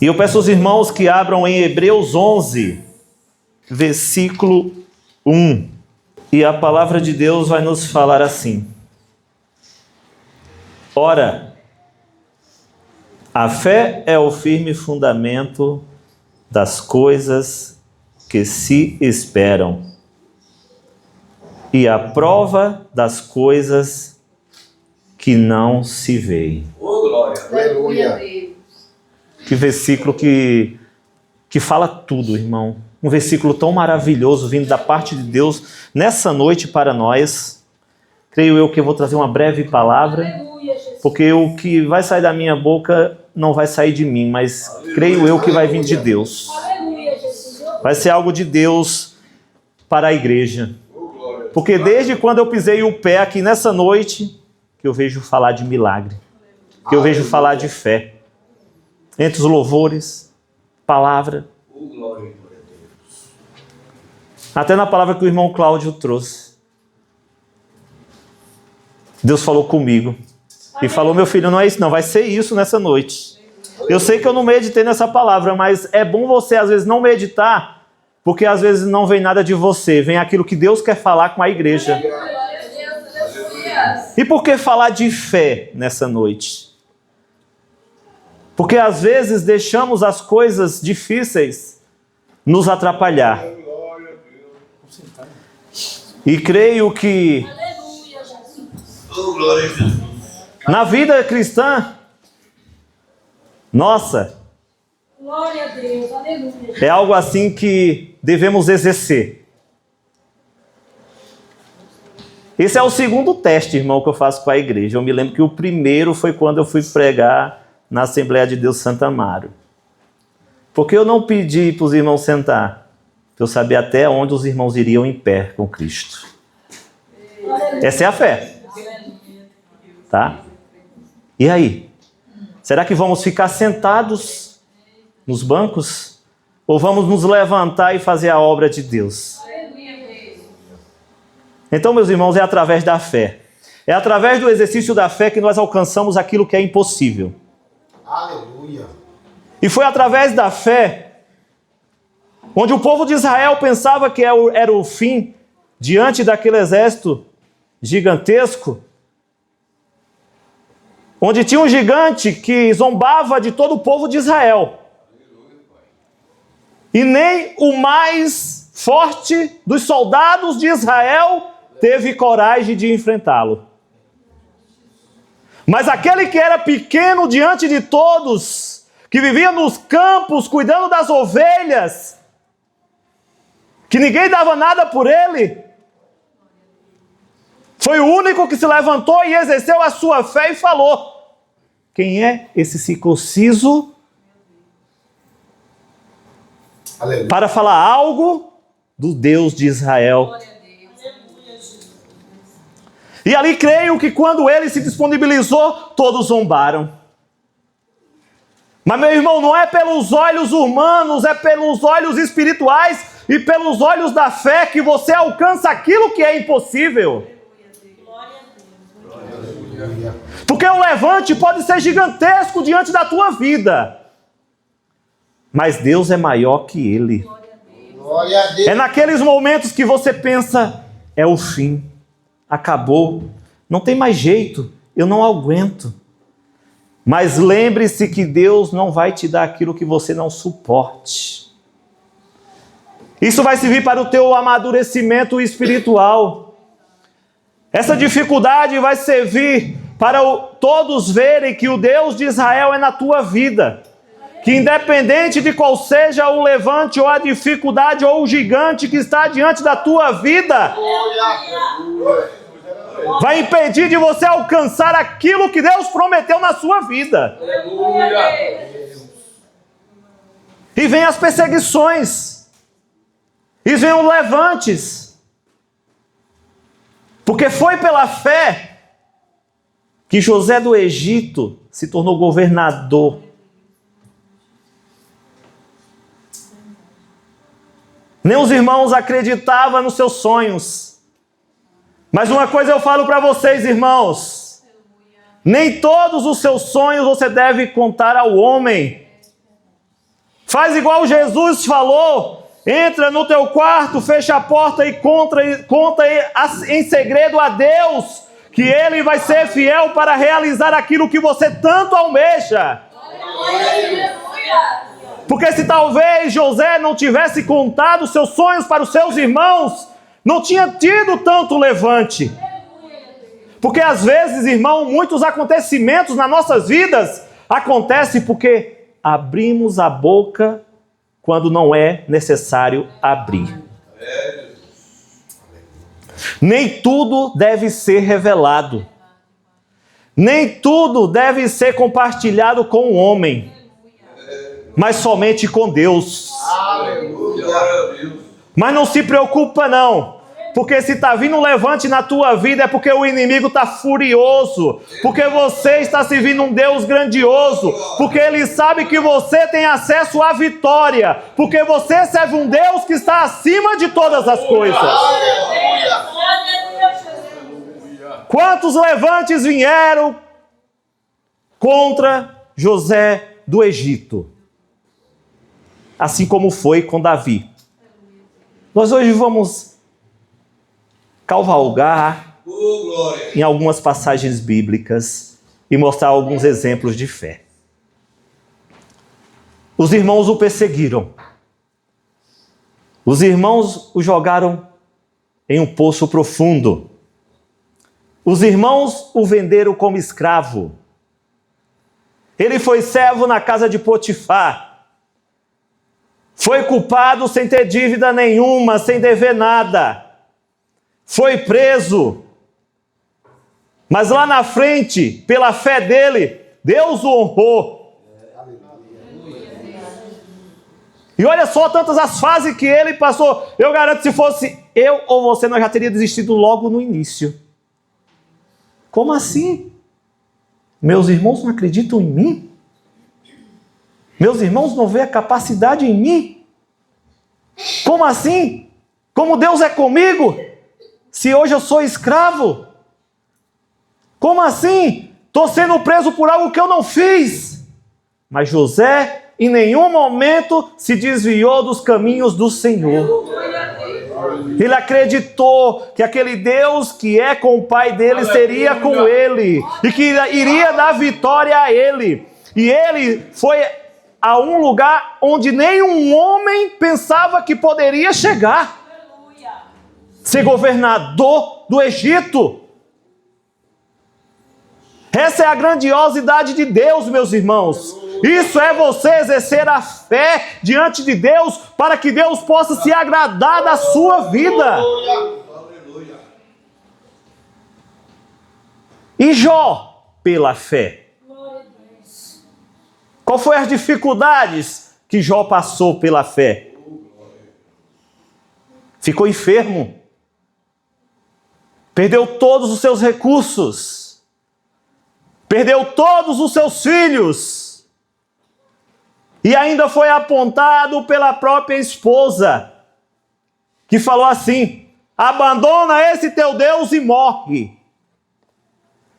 E eu peço aos irmãos que abram em Hebreus 11, versículo 1. E a palavra de Deus vai nos falar assim: ora, a fé é o firme fundamento das coisas que se esperam e a prova das coisas que não se veem. Oh, glória! Aleluia! Que versículo que fala tudo, irmão. Um versículo tão maravilhoso vindo da parte de Deus nessa noite para nós. Creio eu que eu vou trazer uma breve palavra, porque o que vai sair da minha boca não vai sair de mim, mas creio eu que vai vir de Deus. Vai ser algo de Deus para a igreja. Porque desde quando eu pisei o pé aqui nessa noite, que eu vejo falar de milagre, que eu vejo falar de fé. Entre os louvores, palavra. Até na palavra que o irmão Cláudio trouxe. Deus falou comigo. E falou: meu filho, não é isso não, vai ser isso nessa noite. Eu sei que eu não meditei nessa palavra, mas é bom você às vezes não meditar, porque às vezes não vem nada de você, vem aquilo que Deus quer falar com a igreja. E por que falar de fé nessa noite? Porque às vezes deixamos as coisas difíceis nos atrapalhar. E creio que na vida cristã, nossa, é algo assim que devemos exercer. Esse é o segundo teste, irmão, que eu faço com a igreja. Eu me lembro que o primeiro foi quando eu fui pregar na Assembleia de Deus Santo Amaro. Porque eu não pedi para os irmãos sentar, para eu saber até onde os irmãos iriam em pé com Cristo. Essa é a fé. Tá? E aí? Será que vamos ficar sentados nos bancos? Ou vamos nos levantar e fazer a obra de Deus? Então, meus irmãos, é através da fé. É através do exercício da fé que nós alcançamos aquilo que é impossível. Aleluia! E foi através da fé, onde o povo de Israel pensava que era o fim, diante daquele exército gigantesco, onde tinha um gigante que zombava de todo o povo de Israel. E nem o mais forte dos soldados de Israel teve coragem de enfrentá-lo. Mas aquele que era pequeno diante de todos, que vivia nos campos cuidando das ovelhas, que ninguém dava nada por ele, foi o único que se levantou e exerceu a sua fé e falou: quem é esse circunciso para falar algo do Deus de Israel? E ali creio que quando ele se disponibilizou, todos zombaram. Mas, meu irmão, não é pelos olhos humanos, é pelos olhos espirituais e pelos olhos da fé que você alcança aquilo que é impossível. Porque o levante pode ser gigantesco diante da tua vida, mas Deus é maior que ele. É naqueles momentos que você pensa: é o fim, acabou, não tem mais jeito, eu não aguento. Mas lembre-se que Deus não vai te dar aquilo que você não suporte. Isso vai servir para o teu amadurecimento espiritual. Essa dificuldade vai servir para todos verem que o Deus de Israel é na tua vida. Que independente de qual seja o levante ou a dificuldade ou o gigante que está diante da tua vida, vai impedir de você alcançar aquilo que Deus prometeu na sua vida. E vem as perseguições. E vem os levantes. Porque foi pela fé que José do Egito se tornou governador. Nem os irmãos acreditavam nos seus sonhos. Mas uma coisa eu falo para vocês, irmãos: nem todos os seus sonhos você deve contar ao homem. Faz igual Jesus falou. Entra no teu quarto, fecha a porta e conta em segredo a Deus, que Ele vai ser fiel para realizar aquilo que você tanto almeja. Porque se talvez José não tivesse contado seus sonhos para os seus irmãos, não tinha tido tanto levante. Porque às vezes, irmão, muitos acontecimentos nas nossas vidas acontecem porque abrimos a boca quando não é necessário abrir. Nem tudo deve ser revelado. Nem tudo deve ser compartilhado com o homem. Mas somente com Deus. Mas não se preocupa não. Porque se está vindo um levante na tua vida é porque o inimigo está furioso. Porque você está servindo um Deus grandioso. Porque Ele sabe que você tem acesso à vitória. Porque você serve um Deus que está acima de todas as coisas. Quantos levantes vieram contra José do Egito? Assim como foi com Davi. Nós hoje vamos cavalgar em algumas passagens bíblicas e mostrar alguns exemplos de fé. Os irmãos o perseguiram. Os irmãos o jogaram em um poço profundo. Os irmãos o venderam como escravo. Ele foi servo na casa de Potifar. Foi culpado sem ter dívida nenhuma, sem dever nada. Foi preso. Mas lá na frente, pela fé dele, Deus o honrou. E olha só tantas as fases que ele passou. Eu garanto que se fosse eu ou você, nós já teríamos desistido logo no início. Como assim? Meus irmãos não acreditam em mim? Meus irmãos não veem a capacidade em mim? Como assim? Como Deus é comigo? Se hoje eu sou escravo? Como assim? Estou sendo preso por algo que eu não fiz. Mas José, em nenhum momento, se desviou dos caminhos do Senhor. Ele acreditou que aquele Deus que é com o pai dele seria com ele. E que iria dar vitória a ele. E ele foi a um lugar onde nenhum homem pensava que poderia chegar. Ser governador do Egito. Essa é a grandiosidade de Deus, meus irmãos. Isso é você exercer a fé diante de Deus para que Deus possa se agradar da sua vida. E Jó, pela fé. Qual foi as dificuldades que Jó passou pela fé? Ficou enfermo. Perdeu todos os seus recursos. Perdeu todos os seus filhos. E ainda foi apontado pela própria esposa, que falou assim: abandona esse teu Deus e morre.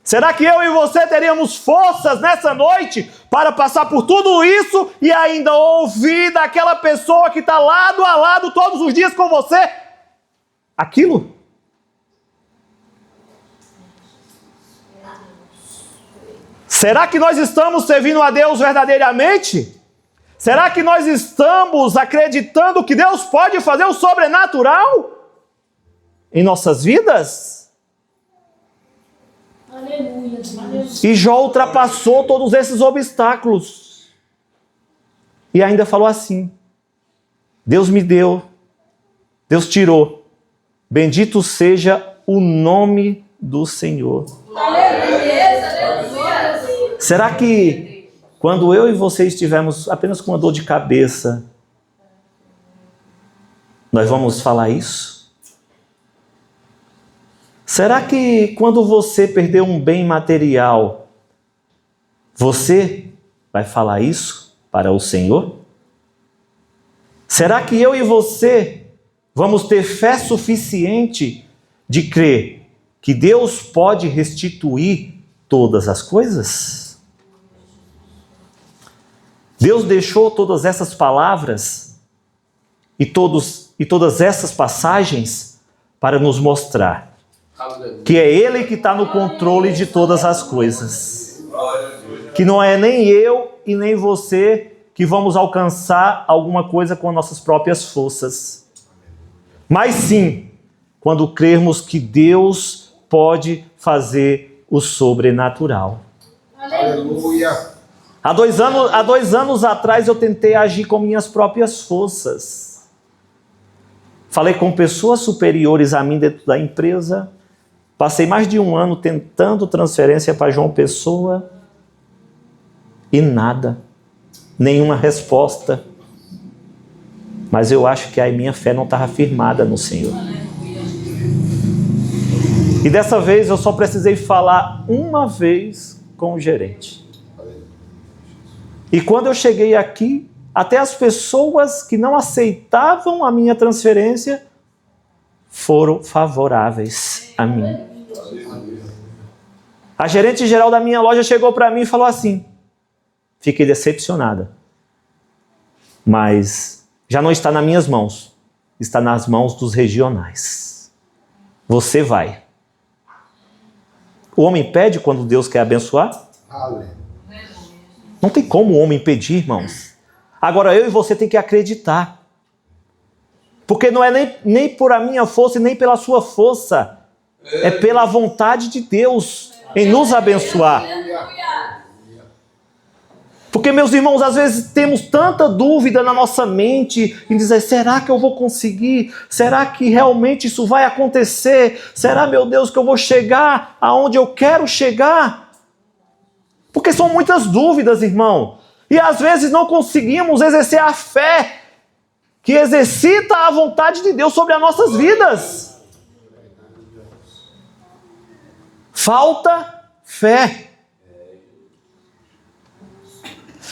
Será que eu e você teríamos forças nessa noite para passar por tudo isso e ainda ouvir daquela pessoa que está lado a lado todos os dias com você aquilo? Será que nós estamos servindo a Deus verdadeiramente? Será que nós estamos acreditando que Deus pode fazer o sobrenatural em nossas vidas? Aleluia. E Jó ultrapassou todos esses obstáculos. E ainda falou assim: Deus me deu, Deus tirou. Bendito seja o nome do Senhor. Aleluia. Será que quando eu e você estivermos apenas com uma dor de cabeça, nós vamos falar isso? Será que quando você perder um bem material, você vai falar isso para o Senhor? Será que eu e você vamos ter fé suficiente de crer que Deus pode restituir todas as coisas? Deus deixou todas essas palavras e todas essas passagens para nos mostrar que é Ele que está no controle de todas as coisas. Que não é nem eu e nem você que vamos alcançar alguma coisa com nossas próprias forças. Mas sim, quando crermos que Deus pode fazer o sobrenatural. Aleluia. Há dois anos atrás eu tentei agir com minhas próprias forças. Falei com pessoas superiores a mim dentro da empresa. Passei mais de 1 ano tentando transferência para João Pessoa e nada, nenhuma resposta. Mas eu acho que a minha fé não estava firmada no Senhor. E dessa vez eu só precisei falar uma vez com o gerente. E quando eu cheguei aqui, até as pessoas que não aceitavam a minha transferência foram favoráveis a mim. A gerente geral da minha loja chegou para mim e falou assim: fiquei decepcionada, mas já não está nas minhas mãos, está nas mãos dos regionais. Você vai. O homem pede quando Deus quer abençoar? Não tem como o homem pedir, irmãos. Agora eu e você tem que acreditar. Porque não é nem por a minha força e nem pela sua força. É pela vontade de Deus em nos abençoar. Porque, meus irmãos, às vezes temos tanta dúvida na nossa mente em dizer: será que eu vou conseguir? Será que realmente isso vai acontecer? Será, meu Deus, que eu vou chegar aonde eu quero chegar? Porque são muitas dúvidas, irmão. E às vezes não conseguimos exercer a fé que exercita a vontade de Deus sobre as nossas vidas. Falta fé.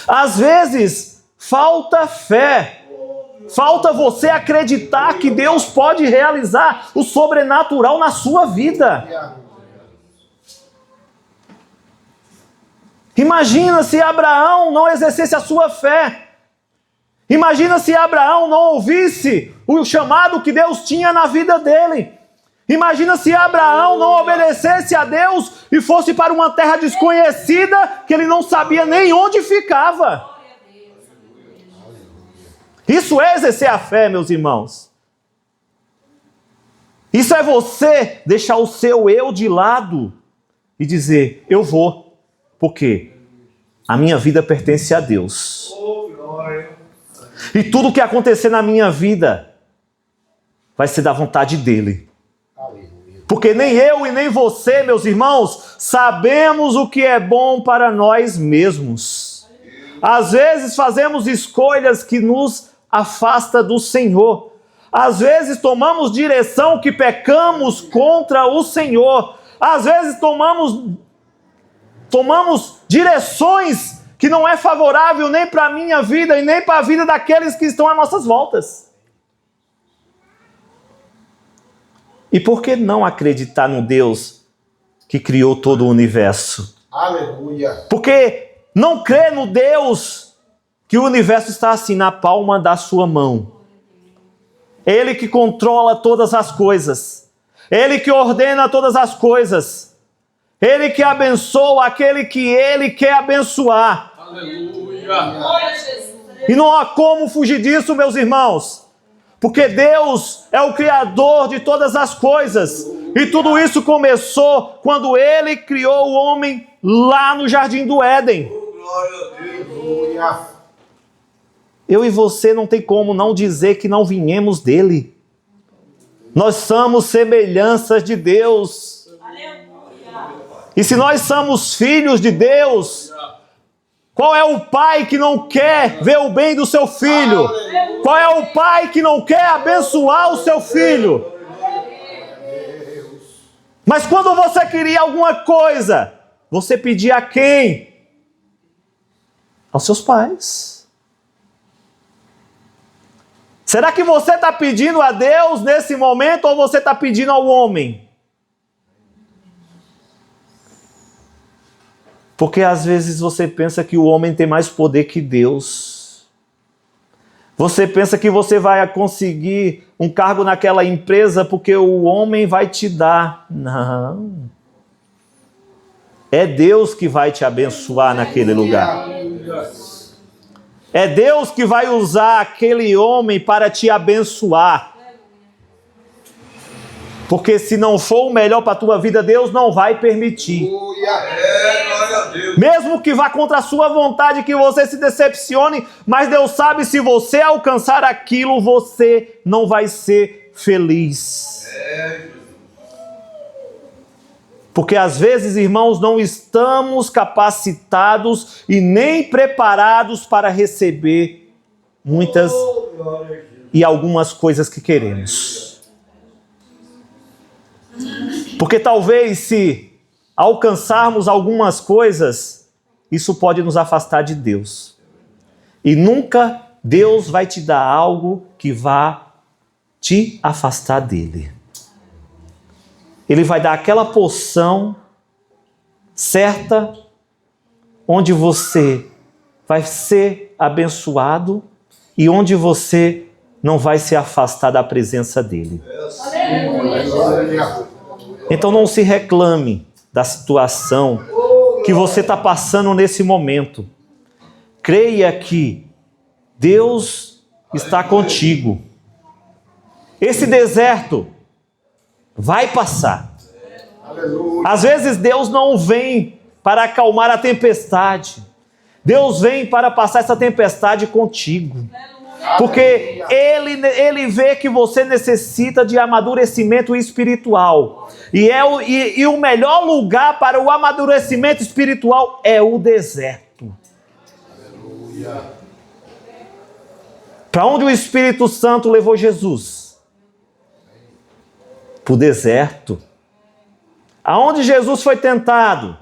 Às vezes, falta fé. Falta você acreditar que Deus pode realizar o sobrenatural na sua vida. Imagina se Abraão não exercesse a sua fé. Imagina se Abraão não ouvisse o chamado que Deus tinha na vida dele. Imagina se Abraão não obedecesse a Deus e fosse para uma terra desconhecida que ele não sabia nem onde ficava. Isso é exercer a fé, meus irmãos. Isso é você deixar o seu eu de lado e dizer: eu vou, porque a minha vida pertence a Deus. E tudo que acontecer na minha vida vai ser da vontade dele. Porque nem eu e nem você, meus irmãos, sabemos o que é bom para nós mesmos. Às vezes fazemos escolhas que nos afastam do Senhor. Às vezes tomamos direção que pecamos contra o Senhor. Às vezes tomamos direções que não é favorável nem para a minha vida e nem para a vida daqueles que estão às nossas voltas. E por que não acreditar no Deus que criou todo o universo? Aleluia. Porque não crer no Deus que o universo está assim na palma da sua mão. Ele que controla todas as coisas. Ele que ordena todas as coisas. Ele que abençoa aquele que Ele quer abençoar. Aleluia. E não há como fugir disso, meus irmãos. Porque Deus é o Criador de todas as coisas. E tudo isso começou quando Ele criou o homem lá no Jardim do Éden. Eu e você não tem como não dizer que não viemos dele. Nós somos semelhanças de Deus. E se nós somos filhos de Deus, qual é o pai que não quer ver o bem do seu filho? Qual é o pai que não quer abençoar o seu filho? Mas quando você queria alguma coisa, você pedia a quem? Aos seus pais. Será que você está pedindo a Deus nesse momento ou você está pedindo ao homem? Porque às vezes você pensa que o homem tem mais poder que Deus. Você pensa que você vai conseguir um cargo naquela empresa porque o homem vai te dar. Não. É Deus que vai te abençoar naquele lugar. É Deus que vai usar aquele homem para te abençoar. Porque se não for o melhor para a tua vida, Deus não vai permitir. Mesmo que vá contra a sua vontade, que você se decepcione, mas Deus sabe, se você alcançar aquilo, você não vai ser feliz. Porque às vezes, irmãos, não estamos capacitados e nem preparados para receber muitas e algumas coisas que queremos. Porque talvez se alcançarmos algumas coisas, isso pode nos afastar de Deus. E nunca Deus vai te dar algo que vá te afastar dele. Ele vai dar aquela porção certa, onde você vai ser abençoado e onde você não vai se afastar da presença dele. Então não se reclame da situação que você está passando nesse momento. Creia que Deus está contigo. Esse deserto vai passar. Às vezes Deus não vem para acalmar a tempestade. Deus vem para passar essa tempestade contigo. Porque Ele vê que você necessita de amadurecimento espiritual. E o melhor lugar para o amadurecimento espiritual é o deserto. Para onde o Espírito Santo levou Jesus? Para o deserto. Aonde Jesus foi tentado?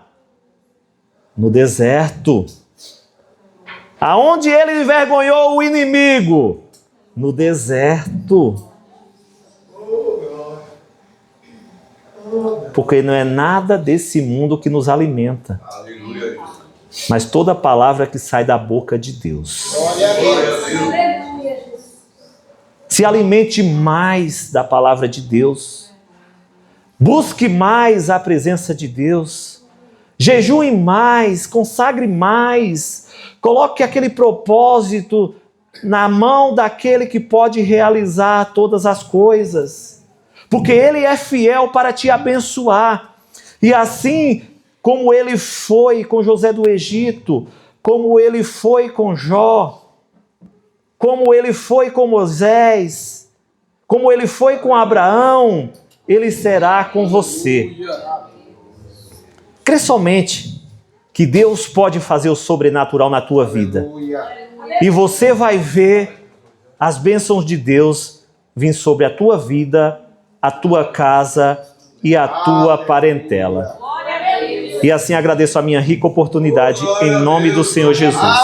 No deserto. Aonde ele envergonhou o inimigo? No deserto. Porque não é nada desse mundo que nos alimenta. Mas toda palavra que sai da boca de Deus. Se alimente mais da palavra de Deus. Busque mais a presença de Deus. Jejue mais, consagre mais. Coloque aquele propósito na mão daquele que pode realizar todas as coisas. Porque Ele é fiel para te abençoar. E assim como Ele foi com José do Egito, como Ele foi com Jó, como Ele foi com Moisés, como Ele foi com Abraão, Ele será com você. Crê somente que Deus pode fazer o sobrenatural na tua vida. E você vai ver as bênçãos de Deus vir sobre a tua vida, a tua casa e a tua parentela. E assim agradeço a minha rica oportunidade em nome do Senhor Jesus.